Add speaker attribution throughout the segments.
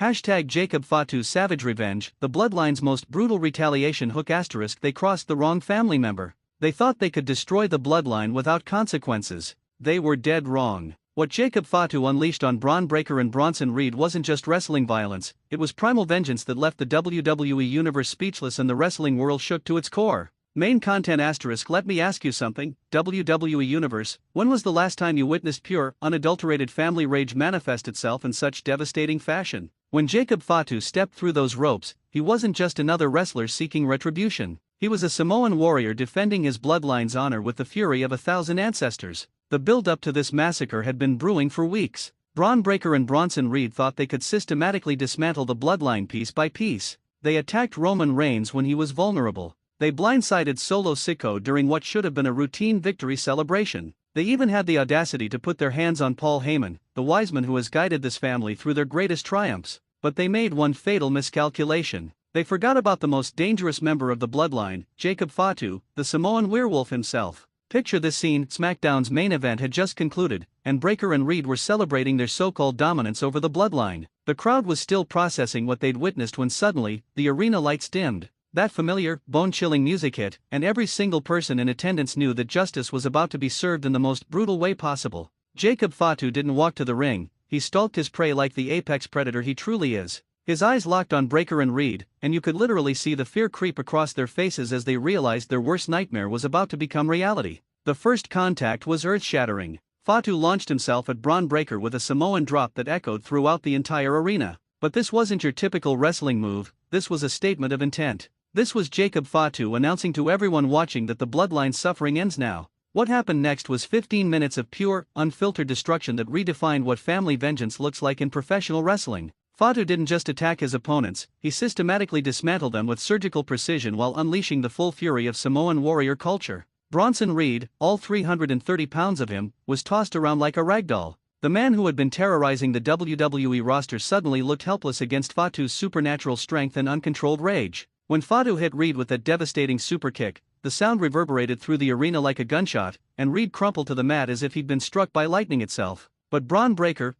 Speaker 1: Hashtag Jacob Fatu'S savage revenge, the Bloodline's most brutal retaliation. They crossed the wrong family member. They thought they could destroy the Bloodline without consequences. They were dead wrong. What Jacob Fatu unleashed on Bron Breakker and Bronson Reed wasn't just wrestling violence, it was primal vengeance that left the WWE universe speechless and the wrestling world shook to its core. Main content *. Let me ask you something, WWE Universe, when was the last time you witnessed pure, unadulterated family rage manifest itself in such devastating fashion? When Jacob Fatu stepped through those ropes, he wasn't just another wrestler seeking retribution. He was a Samoan warrior defending his bloodline's honor with the fury of 1,000 ancestors. The build-up to this massacre had been brewing for weeks. Bron Breakker and Bronson Reed thought they could systematically dismantle the bloodline piece by piece. They attacked Roman Reigns when he was vulnerable. They blindsided Solo Sikoa during what should have been a routine victory celebration. They even had the audacity to put their hands on Paul Heyman, the wise man who has guided this family through their greatest triumphs. But they made one fatal miscalculation. They forgot about the most dangerous member of the bloodline, Jacob Fatu, the Samoan werewolf himself. Picture this scene: SmackDown's main event had just concluded, and Breakker and Reed were celebrating their so-called dominance over the bloodline. The crowd was still processing what they'd witnessed when suddenly, the arena lights dimmed. That familiar, bone-chilling music hit, and every single person in attendance knew that justice was about to be served in the most brutal way possible. Jacob Fatu didn't walk to the ring, he stalked his prey like the apex predator he truly is. His eyes locked on Breakker and Reed, and you could literally see the fear creep across their faces as they realized their worst nightmare was about to become reality. The first contact was earth-shattering. Fatu launched himself at Bron Breakker with a Samoan drop that echoed throughout the entire arena. But this wasn't your typical wrestling move, this was a statement of intent. This was Jacob Fatu announcing to everyone watching that the bloodline's suffering ends now. What happened next was 15 minutes of pure, unfiltered destruction that redefined what family vengeance looks like in professional wrestling. Fatu didn't just attack his opponents, he systematically dismantled them with surgical precision while unleashing the full fury of Samoan warrior culture. Bronson Reed, all 330 pounds of him, was tossed around like a ragdoll. The man who had been terrorizing the WWE roster suddenly looked helpless against Fatu's supernatural strength and uncontrolled rage. When Fatu hit Reed with that devastating super kick, the sound reverberated through the arena like a gunshot, and Reed crumpled to the mat as if he'd been struck by lightning itself. But Bron Breakker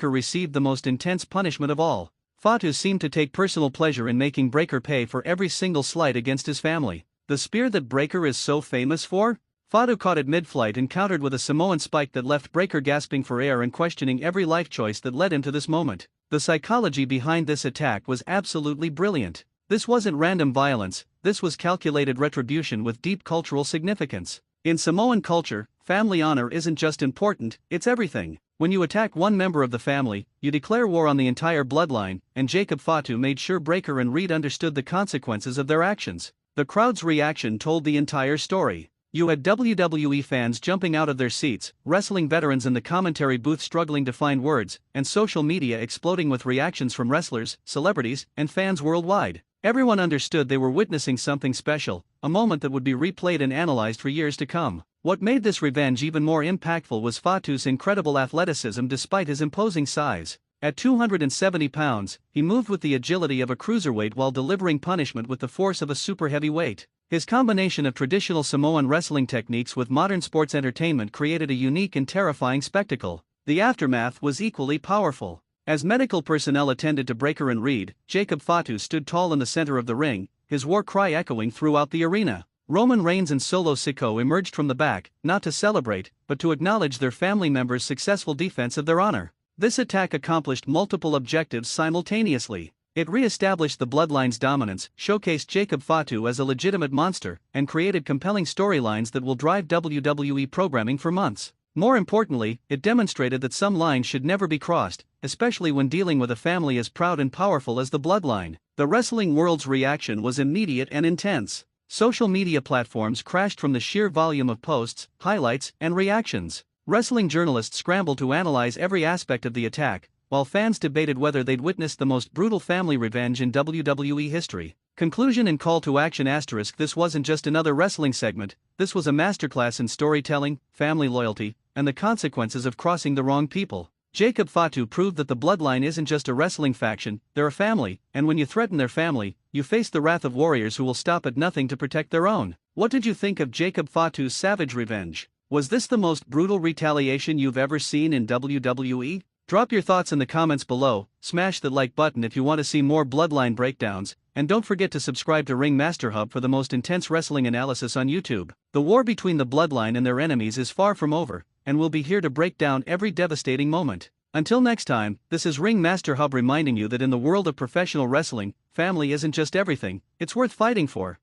Speaker 1: received the most intense punishment of all. Fatu seemed to take personal pleasure in making Breakker pay for every single slight against his family. The spear that Breakker is so famous for? Fatu caught it mid-flight and countered with a Samoan spike that left Breakker gasping for air and questioning every life choice that led him to this moment. The psychology behind this attack was absolutely brilliant. This wasn't random violence, this was calculated retribution with deep cultural significance. In Samoan culture, family honor isn't just important, it's everything. When you attack one member of the family, you declare war on the entire bloodline, and Jacob Fatu made sure Breakker and Reed understood the consequences of their actions. The crowd's reaction told the entire story. You had WWE fans jumping out of their seats, wrestling veterans in the commentary booth struggling to find words, and social media exploding with reactions from wrestlers, celebrities, and fans worldwide. Everyone understood they were witnessing something special, a moment that would be replayed and analyzed for years to come. What made this revenge even more impactful was Fatu's incredible athleticism despite his imposing size. At 270 pounds, he moved with the agility of a cruiserweight while delivering punishment with the force of a super heavyweight. His combination of traditional Samoan wrestling techniques with modern sports entertainment created a unique and terrifying spectacle. The aftermath was equally powerful. As medical personnel attended to Breakker and Reed, Jacob Fatu stood tall in the center of the ring, his war cry echoing throughout the arena. Roman Reigns and Solo Sikoa emerged from the back, not to celebrate, but to acknowledge their family members' successful defense of their honor. This attack accomplished multiple objectives simultaneously. It re-established the bloodline's dominance, showcased Jacob Fatu as a legitimate monster, and created compelling storylines that will drive WWE programming for months. More importantly, it demonstrated that some lines should never be crossed, especially when dealing with a family as proud and powerful as the bloodline. The wrestling world's reaction was immediate and intense. Social media platforms crashed from the sheer volume of posts, highlights, and reactions. Wrestling journalists scrambled to analyze every aspect of the attack, while fans debated whether they'd witnessed the most brutal family revenge in WWE history. Conclusion and call to action *. This wasn't just another wrestling segment, this was a masterclass in storytelling, family loyalty, and the consequences of crossing the wrong people. Jacob Fatu proved that the bloodline isn't just a wrestling faction, they're a family, and when you threaten their family, you face the wrath of warriors who will stop at nothing to protect their own. What did you think of Jacob Fatu's savage revenge? Was this the most brutal retaliation you've ever seen in WWE? Drop your thoughts in the comments below, smash the like button if you want to see more Bloodline breakdowns, and don't forget to subscribe to Ring Master Hub for the most intense wrestling analysis on YouTube. The war between the Bloodline and their enemies is far from over, and we'll be here to break down every devastating moment. Until next time, this is Ring Master Hub reminding you that in the world of professional wrestling, family isn't just everything, it's worth fighting for.